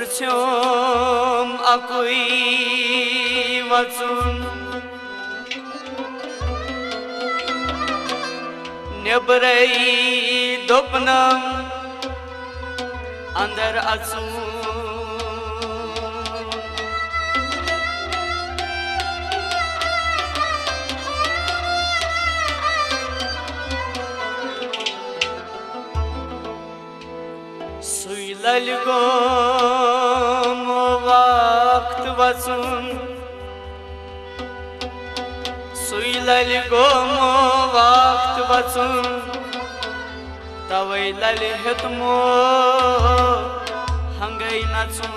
Sırçım akıy vatsın Nebrey dopnam andar atsun Suylalgom vakt vasun Suylalgom vakt vasun Tawaylal hetmo hangay natsun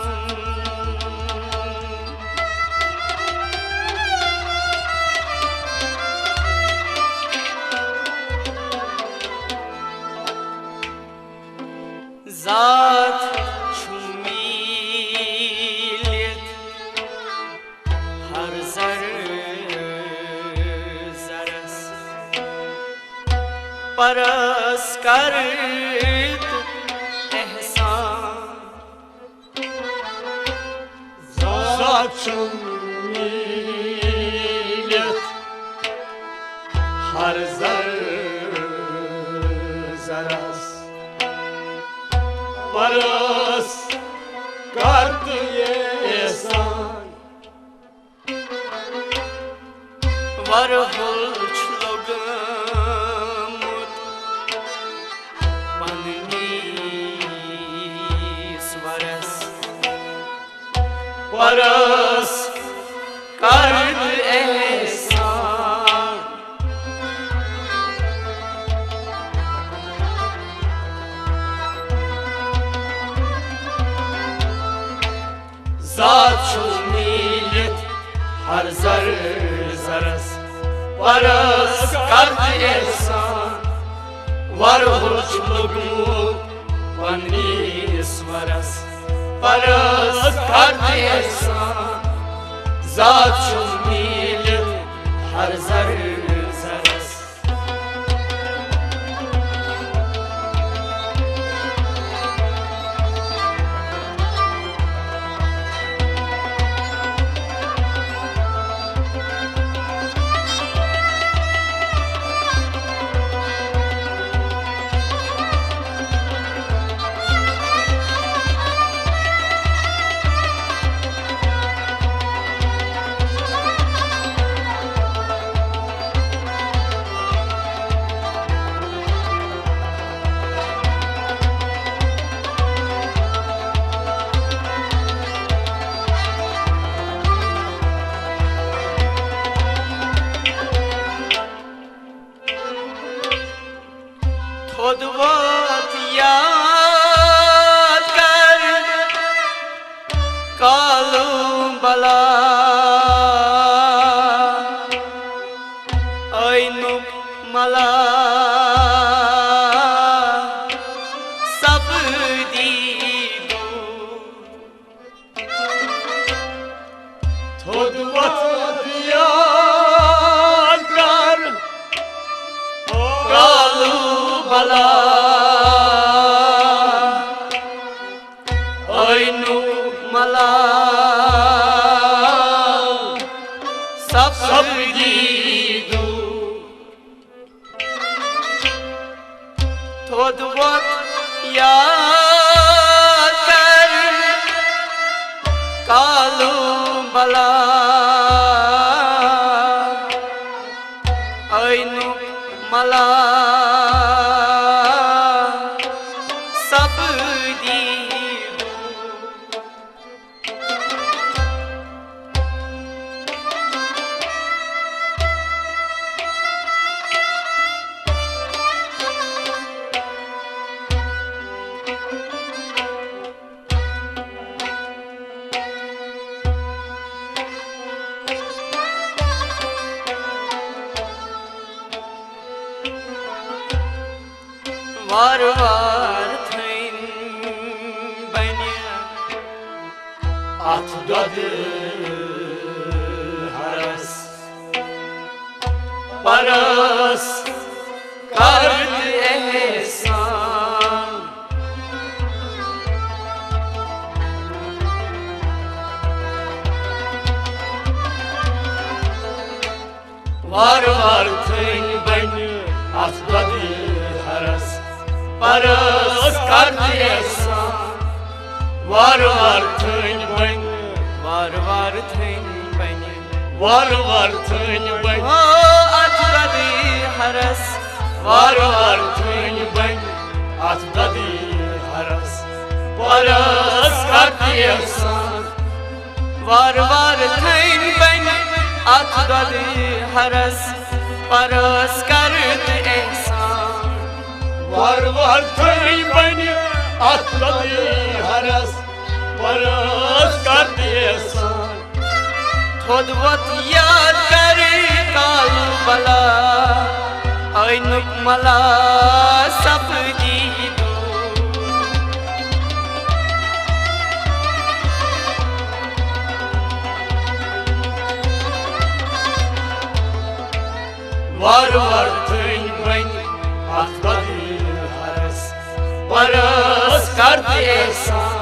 Zat çumilet har zaras paras karit ehsan Zat çumilet har zaras paras kart ehsan var hulçlogumut panis varas paras kart ehsan Zat çumilet har zaras paras kart ehsan var hulçlugmu panis varas paras kart ehsan Zat çumilet har zaras Thodvat yaad kar kalum bala ainuk mala sab didu Thodvat yaad kar kalu bala ainuk mala sab didu Thodvat yaad kar kalu bala ainuk mala sab didu var var thain banya at dadı haras paras kart ehsan var var tın beni atladı haras paras kartı esan var var tın beni var var tın beni var var tın beni o atladı haras var var tın beni atladı haras paras kartı esan var var tın beni atladı haras paras kartı ehsan var var tın beni atladı haras paras kartı esan थोदवत याद कर कालू बला ऐनुक मला सब दीदू var var tın beni atladı haras paras kartı esan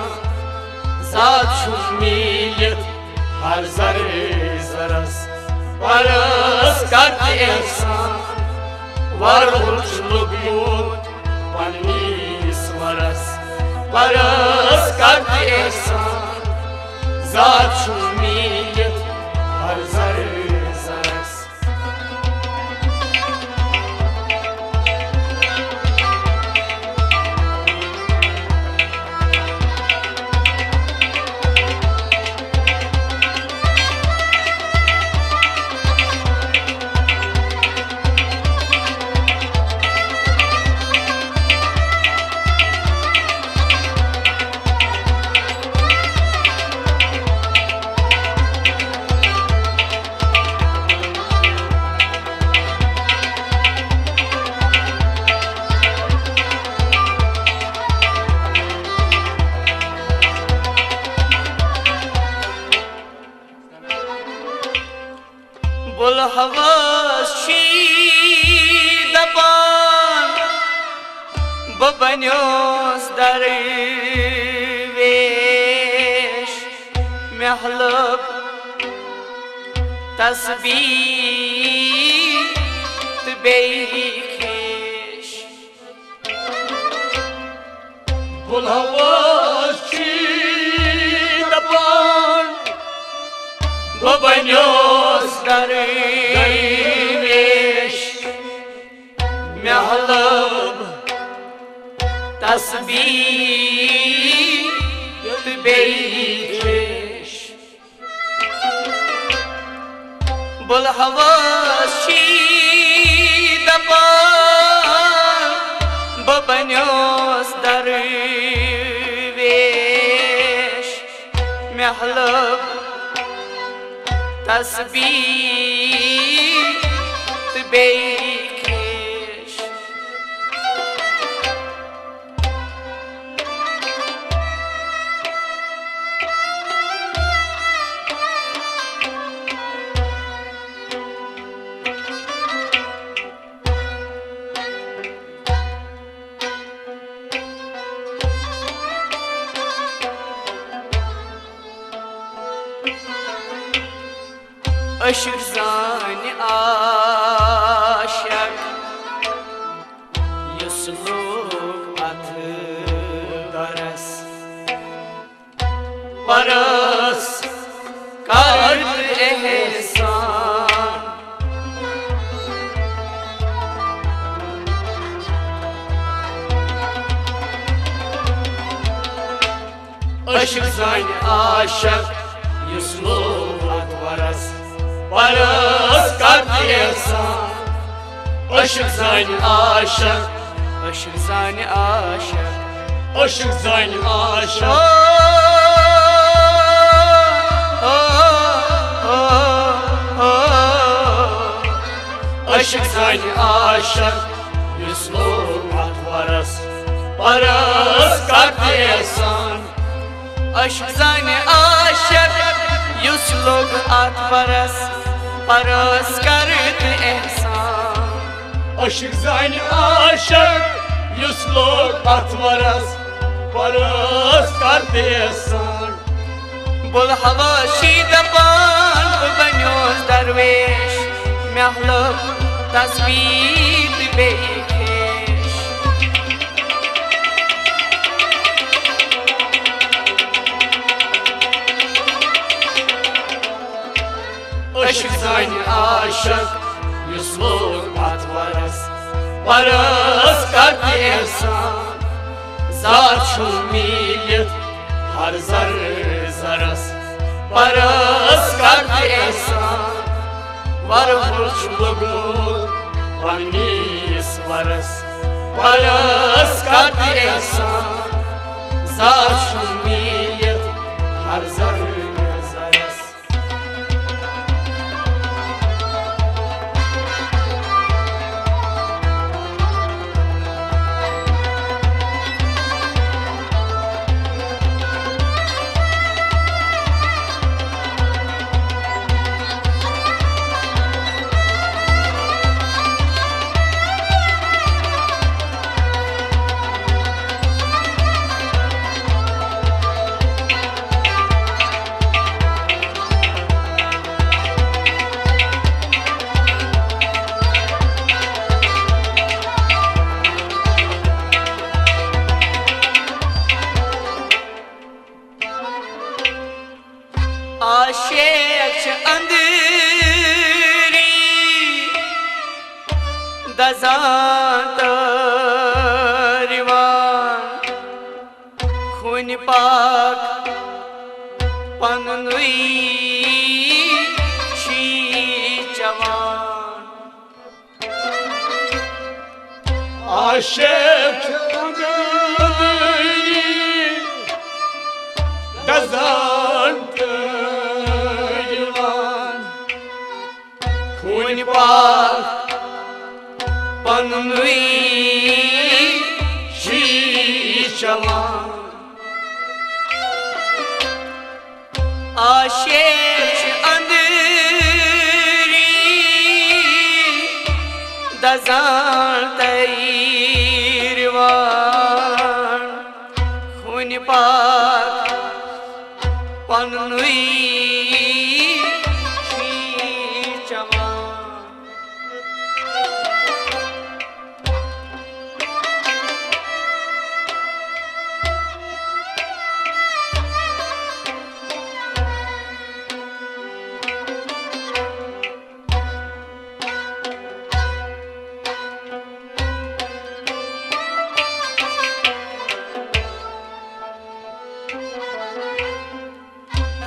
zat şu millet har zarı zaras paras kartı esan var uçluk yut panis varas paras kartı esan zat şu millet har zarı zaras bull हवाशी दबान बबन्योस दरवेश महलब तस्बीह तबेखेश Bul havaşı daban Babanyoz दरवेश महलब तस्बीह तबेखेश बुल हवाशी दबान बबन्योस दरवेश महलब तस्बीह तबेखेश Aşık zani aşık Yusluk atı daras Paras Kard ehsan Aşık zani aşık Yusluk atvaras Paras kartı esan Aşık zani aşık Aşık zani aşık Aşık zani aşık Aşık zani aşık Yusluk atvaras Paras kartı esan Aşk zani aşık Yusluk atvaras Paras kartı ehsan Aşık zani aşık Yusluk atvaras Paras kartı esan Bul havashi daban Bubanyos darvesh महलब तस्वीर बेखेश अशक ज़ानि आशक युस लोग अतवरस परस करते एहसान ज़ात छुन मीलित हर जर जरस परस करते एहसान वर बुर्ज लगुल पन्नीस वरस परस करते एहसान ज़ात छुन मीलित हर जर जरस आशिक अंदरी दजात रिवान खून पाक पनुई शी जवान आशिक अंदरी दजात खून पाक पनुई शी जवान आशिक अंदरी दजान तैरवान खून पाक पनुई शी जवान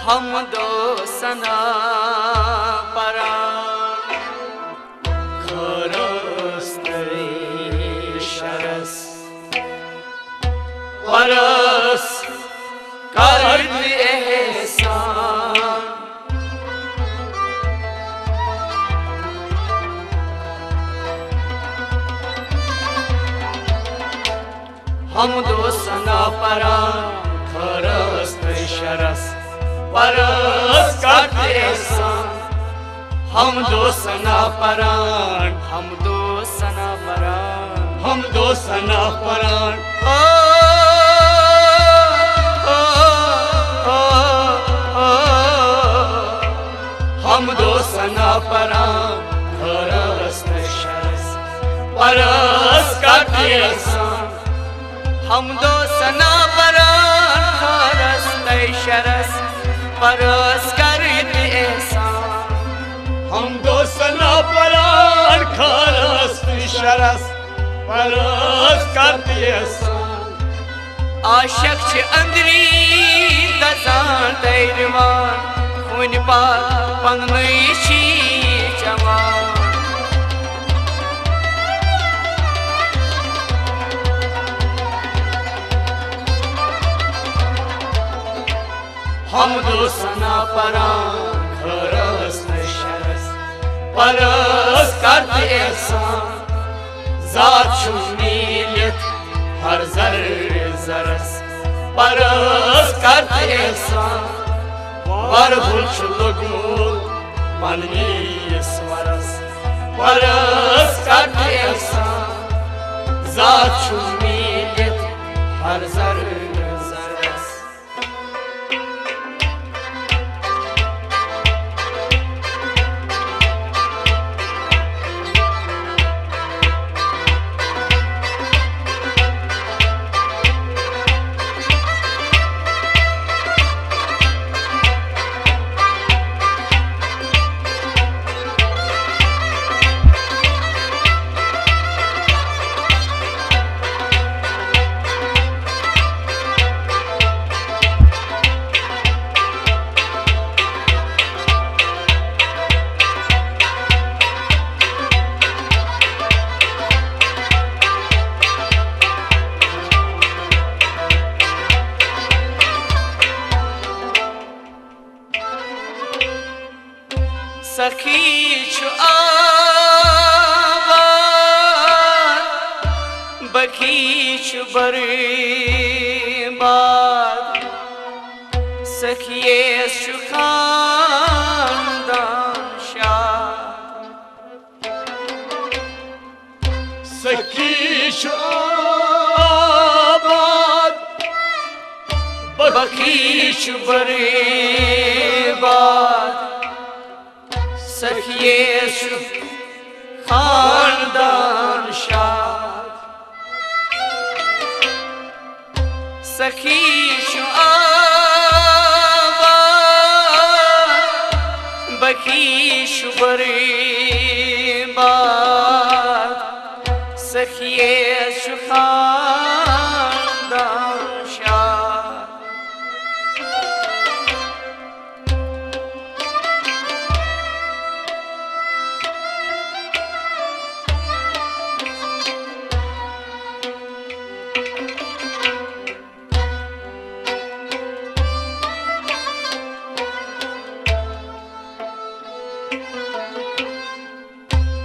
हम दो सना परान खरस्तरे शरस परस करते एहसान हम दो सना परान खरस्तरे शरस परस करते एहसान हम दो सना परान हम दो सना परान हम दो सना परान ओ, ओ, ओ, ओ, हम दो सना परान खरस्त शरस परस करते एहसान हम दो सना परान खरस्त शरस परस करते एहसान हम दो सना परान खरस्त शरस परस करते एहसान आशिक छ अंदरी दजान तैरवान खून पाक पनुई शी जवान हम दो सना परान खरस्त शरस परस करते एहसान ज़ात छुन मीलित हर जर जरस परस करते एहसान वर बुर्ज लगुल पन्नीस वरस परस करते एहसान ज़ात छुन मीलित हर जर जरस سخی چو آباد بکی چو باد سخی چو خاندان شاد سخی چو آباد بکی چو باد سخی چو خاندان شاد سخی چو آباد بکی چو باد سخی چو خاندان شاد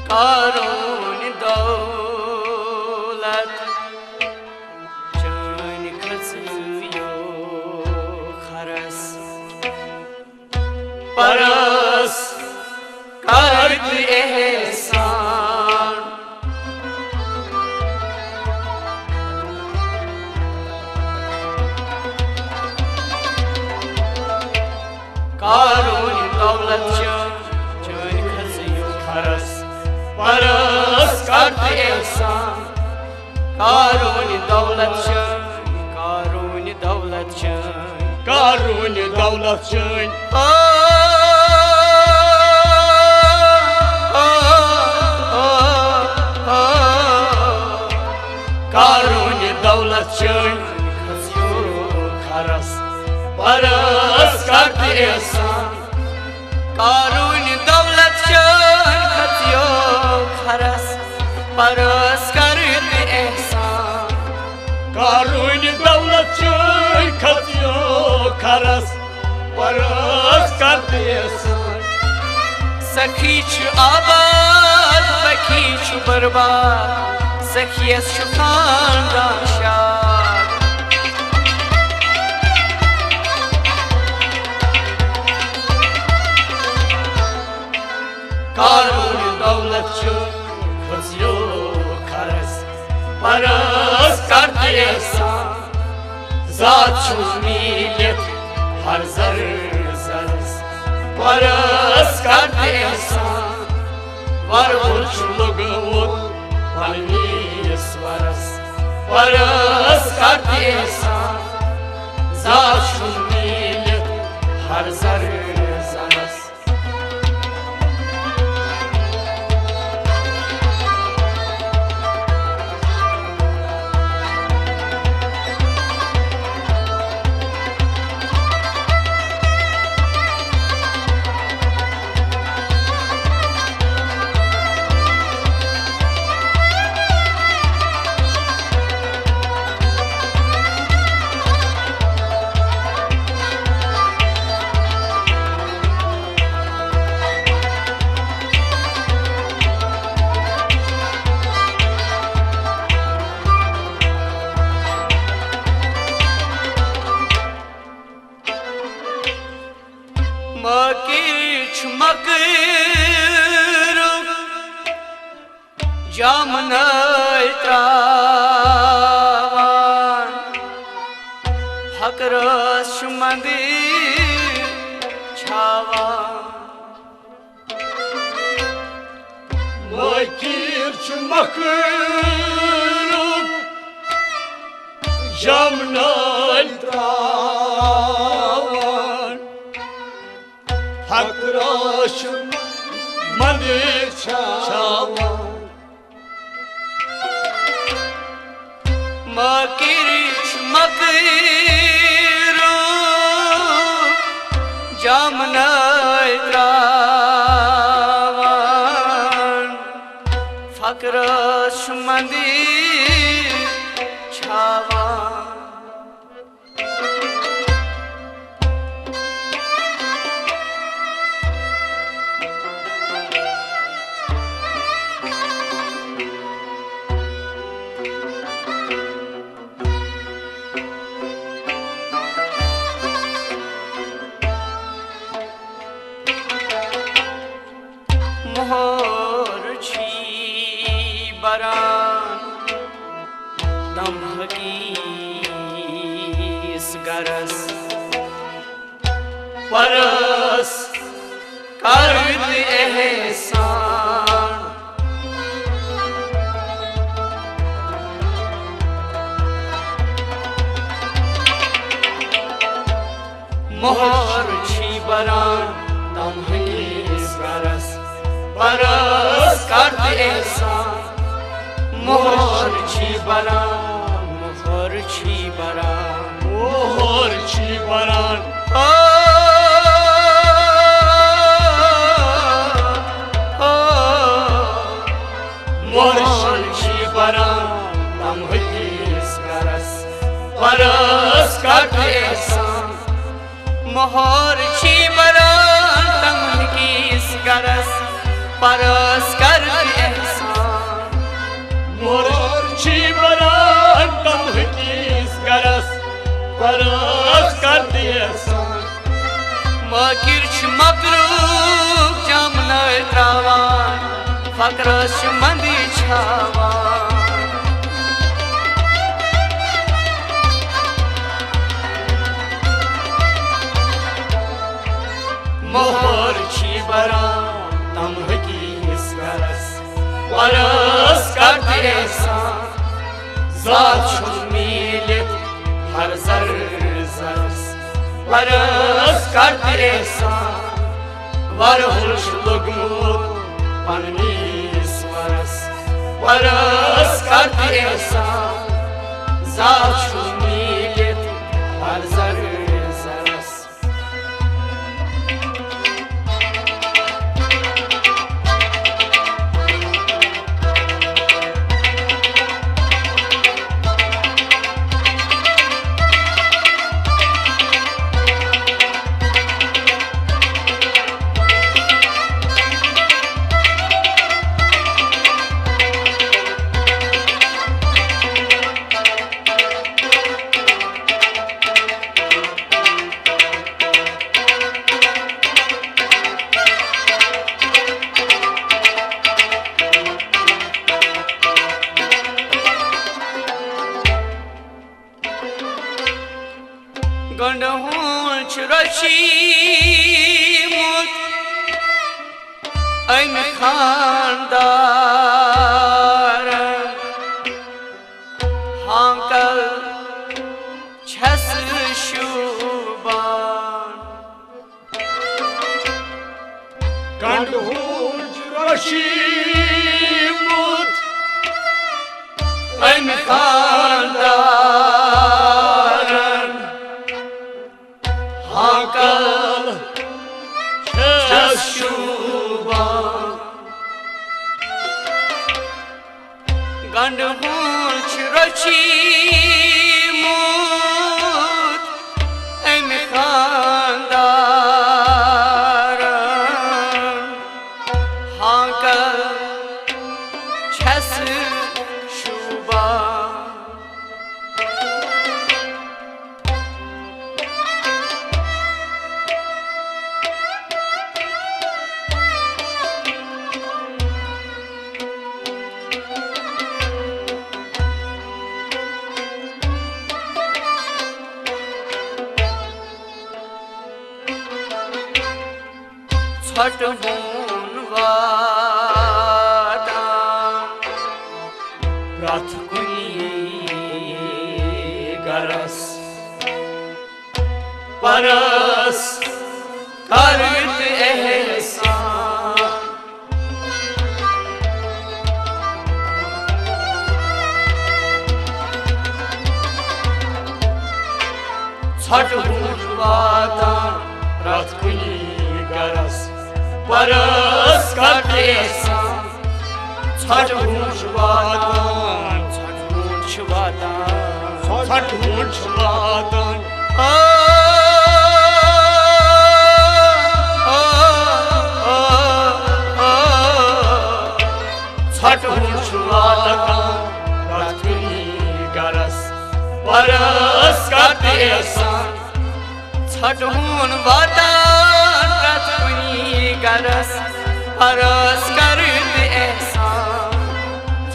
قارون دولت جان کسیو خرس پرس کرد احسان قارون دولت جان کسیو خرس پرس کرد احسان قارون دولت شن قارون دولت شن قارون دولت شن قارون دولت شن کسیو خرس پرس کرد احسان قارون دولت شن کسیو خرس پرس کرد احسان قارون دولت شن کسیو خرس پرس کرد احسان سخی چو آباد بکی چو برباد سخی چو خاندان شاد قارون دولت شن کسیو خرس پرس کرد احسان ذات چون میلت هر زر زرس پرس کرد احسان ور چلوگ بود پلنیس ورس پرس کرد احسان ذات چون میلت هر زر زرس مکیچ مکرو جامن تراوان حکرس شمندی چھاوان مکیچ مکرو جامن تراوان حکرس شمندی چھاوان مکیچ مکرو جامن تراوان فقرس شمندی چھاوان मोहर छी बरान तम हकीस गरस परस करत एहसान मोहर छी बरान तम हकीस गरस परस करत एहसान मोहर छी बरान मोहर छी बरान मोहर छी बरान मोहर छी बरान तम हकीस गरस परस करत एहसान मोहर छी बरान तम हकीस गरस परस करत एहसान मोहर छी बरान तम हकीस गरस परस करत एहसान मकिर छ मकरूब जामन त्रावान फकरस छ मंदी छावान मोहर छी बरान तम हकीस गरस परस करत एहसान ज़ात छ मिलित हर जर जरस परस करत एहसान वरहुल छ लोगमुत पन्नीस वरस परस करत एहसान ज़ात छ मिलित हर जर जरस गंडहुल छ रशीमुत ऐन खानदार हांकल छस शुबान गंडहुल छ रशीमुत ऐन खानदार हांकल छस शुबान गंडहुल छ रशीमुत ऐन खानदार हांकल छस शुबान छठबून वादान रथ कुनी गरस परस करत एहसान छठबून वादान रथ कुनी गरस परस करत एहसान छठबून वादान छठबून वादान छठबून वादान छठबून वादान रथ कुनी गरस परस करत एहसान छठबून वादान रथ कुनी गरस परस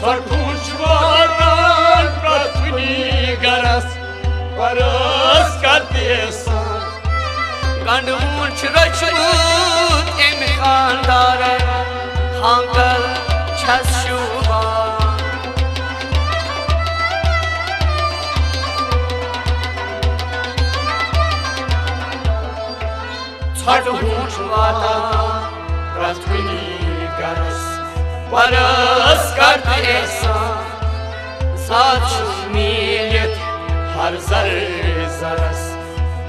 ژھۄٹھ واتان پرٛٮ۪تھ کُنہِ گرس پرٲس کر تیسان گنڈوٗن چھُ رچھمُت اَمہِ خانٛدارن ہانٛگل چھس شوٗبان ژھۄٹھ چھُ واتان پرٛٮ۪تھ کُنہِ گرس پرٲس کر تیسان ساتھ چھُ میٖلِتھ ہر زرٕ زرس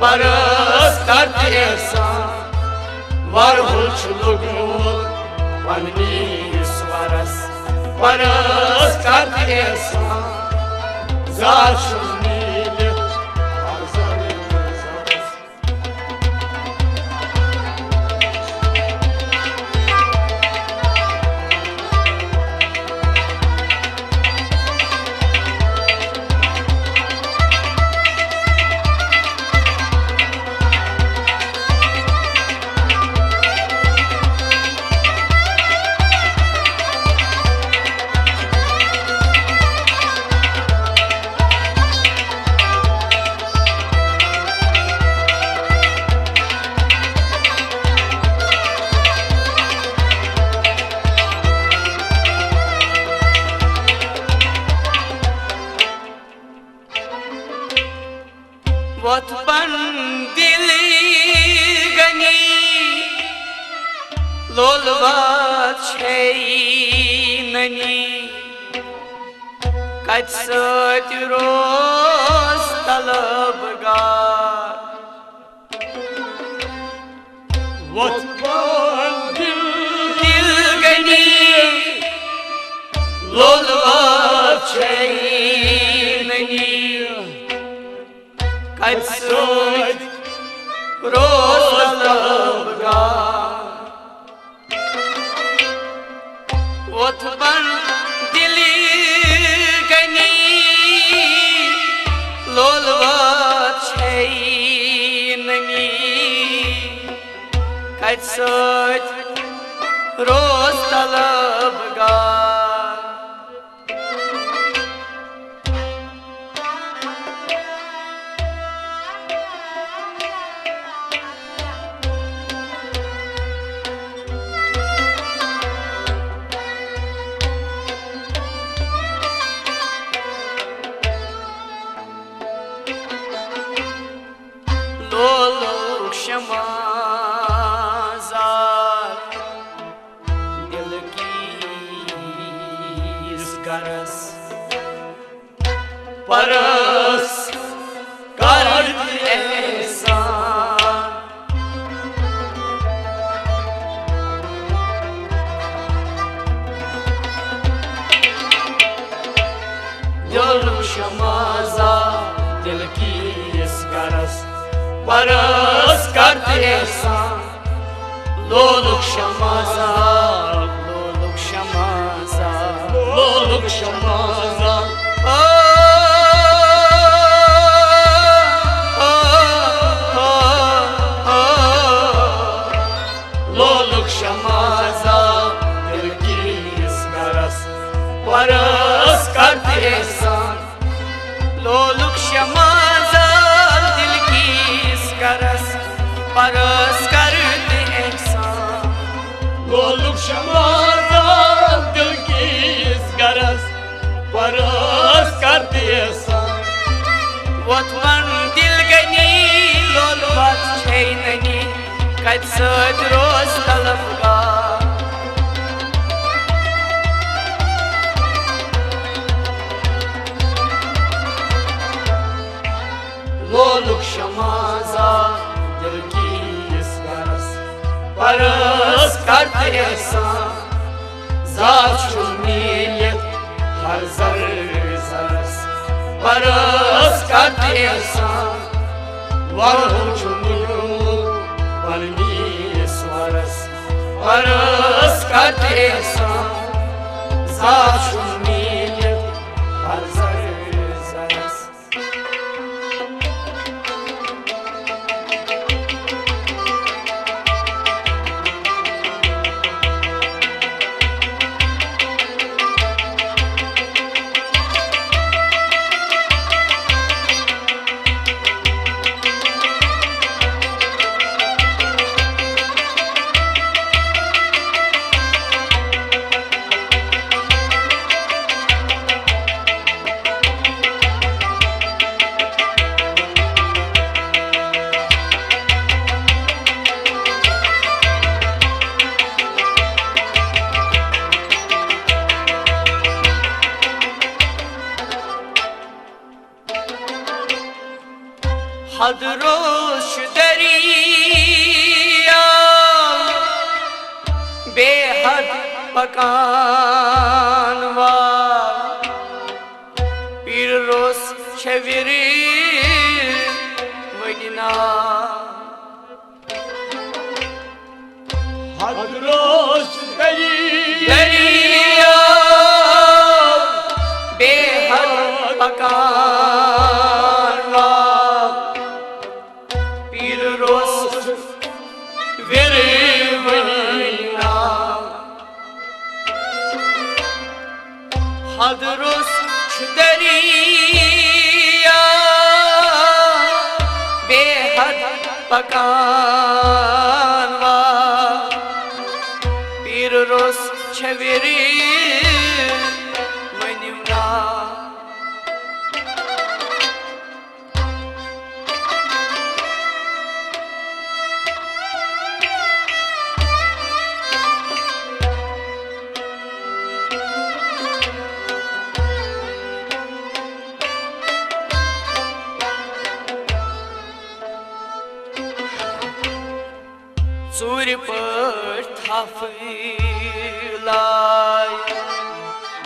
پرٲس کر تیسان ورہُل چھُ لوٚگمُت پننہِ سورس پرٲس کر تیسان زاتھ چھُ میٖلِتھ ہر زرٕ زرس وۄتھبن دِلہِ گنی لولوات چھے ننی کتہِ سۭتۍ روز طلبگار وۄتھبن دِل گنی لولوات چھے ننی کتہِ سۭتۍ روز طلبگار وۄتھبن دِلہِ گنی لولوات چھے ننی کتہِ سۭتۍ روز طلبگار لولُک شمازار دِل کِس گرس پرٲس کر احسان لولُک شمازار دِل کِس گرس پرٲس کر تیسان لولُک شمازار لولُک شمازار لولُک شمازار لولُک شمازار دِل کِس گرس پرٲس کر تیسان لولُک شمازار دِل کِس گرس پرٲس کر احسان لولُک شمازار دِل کِس گرس پرٲس کر تیسان وۄتھبن دِل گنی لولوات چھے ننی کتہِ سۭتۍ روز طلبگار لولُک شمازار دِل کِس گرس پرٲس کر تیسان زاتھ چھُ میٖلِتھ ہر زرٕ زرس پرٲس کر تیسان ورہُل چھُ لوٚگمُت پننہِ سورس پرٲس کر تیسان زاتھ چھُ میٖلِتھ ہر زرٕ زرس हदरोश दरिया बेहद पकान पीर रोस छविर मदीना हदरोश दरिया बेहद पकान पीर रोस विर मदीना हदरोस दरिया बेहद पकान पीर रोस छविर मनिवना चूर पर थफ लाय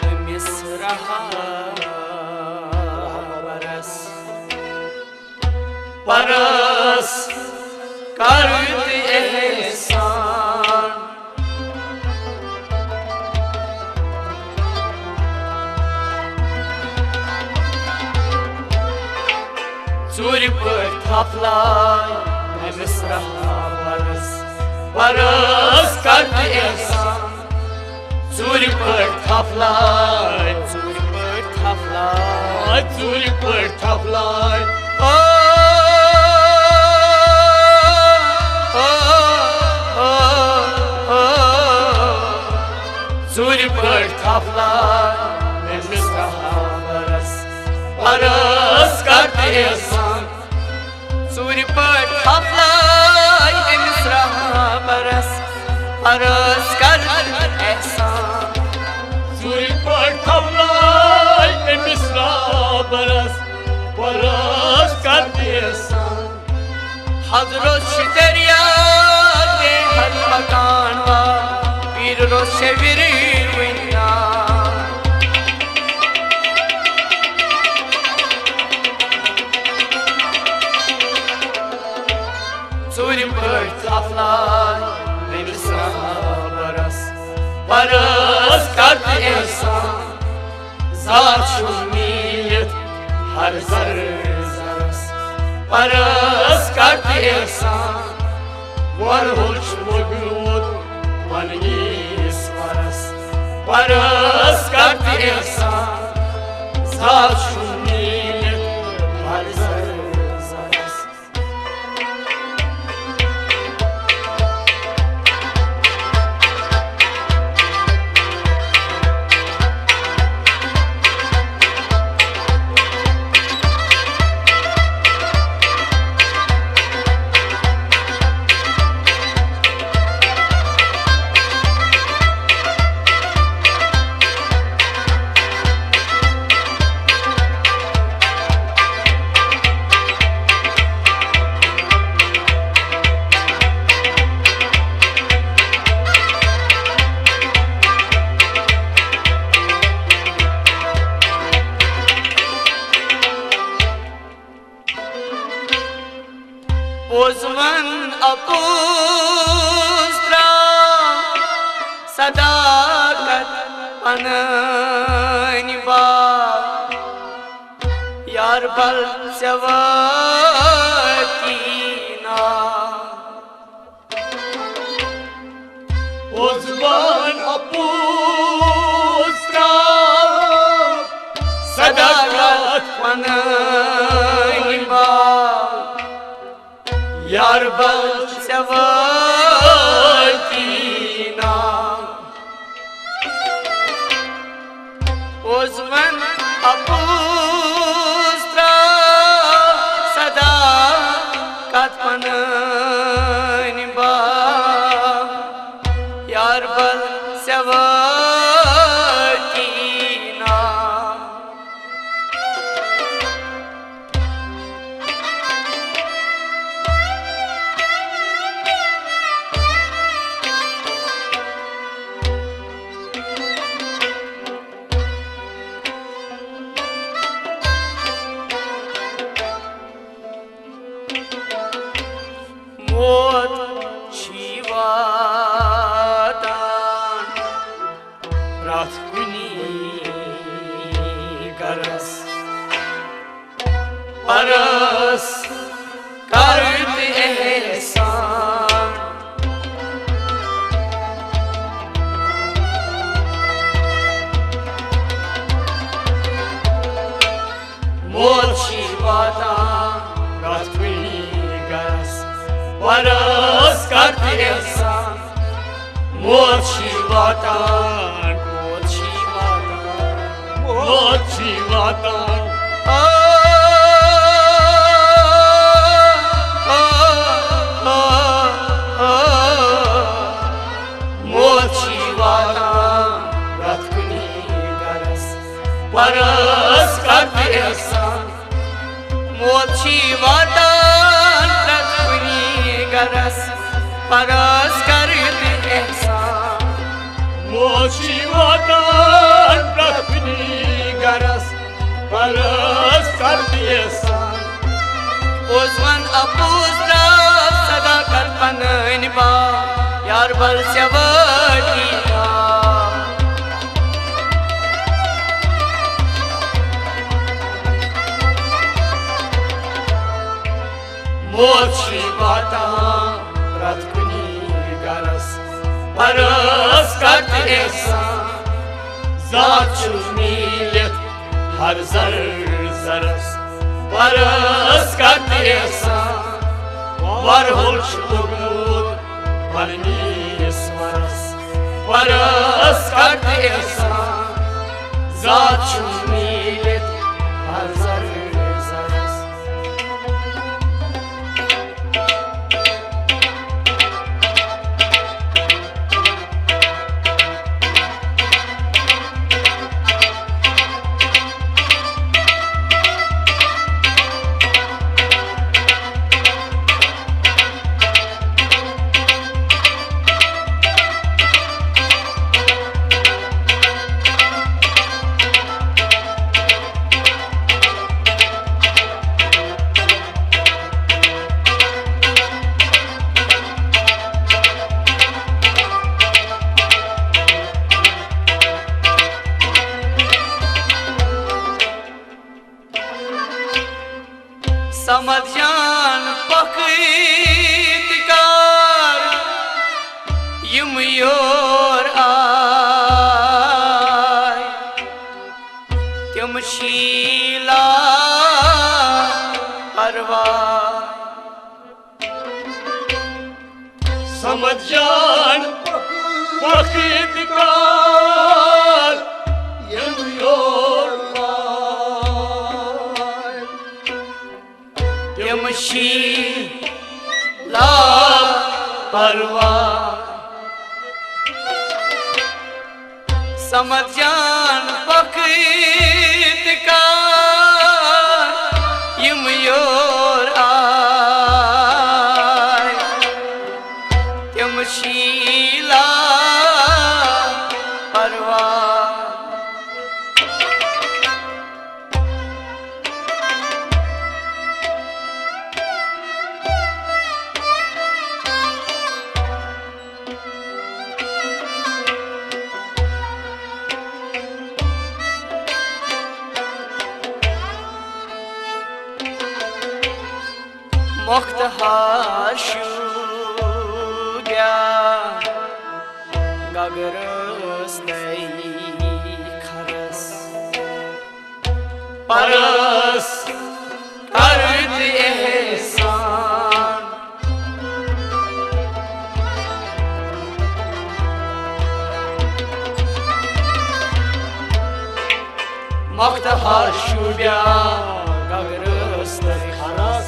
अमिस रहा बरस परस करत एहसान चूर पर थफ लाय अमिस रहा बरस परस करत एहसान चूर पर थफ लाय चूर पर थफ लाय चूर पर थफ लाय चूर पर थफ लाय अमिस रहा बरस परस करत एहसान चूर पर थफ लाय अमिस रहा बरस परस करत एहसान चूर पर थफ लाय अमिस रहा बरस परस करत एहसान हदरोश दरिया बेहद पकान पीर रोस छविर मदीना चूर पर थफ लाय अमिस रहा बरस परस करत एहसान ज़ात शुमीयत हर ज़र ज़रस परस करत एहसान वरहुच मगनूत मनगीस वरस परस करत एहसान ज़ात शुमीयत हर ज़र ज़रस Uzman apustra sadakat ananiba yar bal sevatina Uzman apustra sadakat ananiba yar bal sevatina Uzman apustra sadakat ananiba yar bal sevatina موت شي واتان موچی واتان موت شي واتان موچی واتان رات کنی گرس پرس کرد احسان موچی واتان رات کنی گرس پرس کرد احسان موت شي واتان رفني گرس پرس کرد احسان Uzman apuzra sadakat pangain ba yar bal sevadina موت شي واتان رفني گرس پرس کرد احسان ذات شو میلت هر زر زرس پرس کرد احسان ورهول شلوگود پرنیس ورس پرس کرد احسان ذات شو میلت هر زر زرس Samadjan pakıtkar yumuyor ay Tüm şila arvay समझान वकीदगार yanıyorlar Tüm şila arvay Samadjan pakıtkar yumuyor ay Tüm şila arvay Moktahar şugya Gagarız ney karas Paras Kardı ehsan Moktahar şugya Gagarız ney karas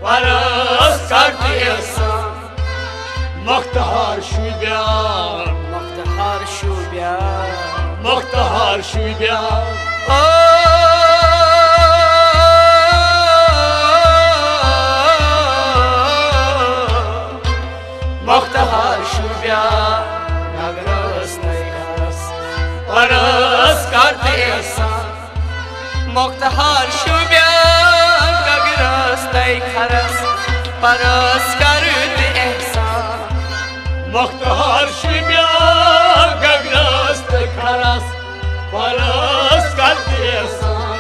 Paras kardı ehsan Moktahar şubiyan Moktahar şugya Moktahar şubiyan Moktahar şubya Nagras naygaras Paras kardı ehsan Moktahar şubya Nagras naygaras Paras kardı ehsan Moktahar şubiyan Gagras karas Paras kardı ehsan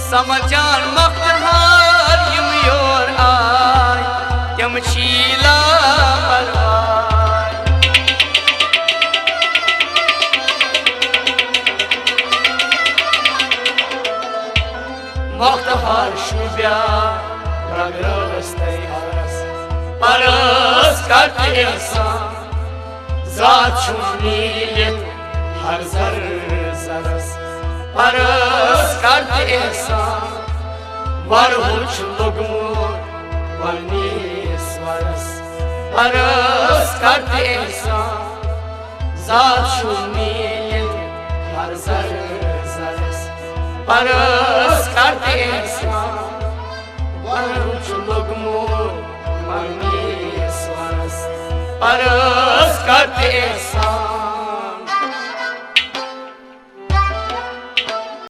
Samacan moktahar yumuyor ay Yamşila parvay Moktahar şubya Nagras naygaras Paras kardı ehsan जात छु मीलित हर जर जरस परस करते एहसान वरहुच लोगमोत परमेश्वरस परस करते एहसान जात छु मीलित हर जर जरस परस करते एहसान वरहुच लोगमोत परमेश्वरस परस करते एहसान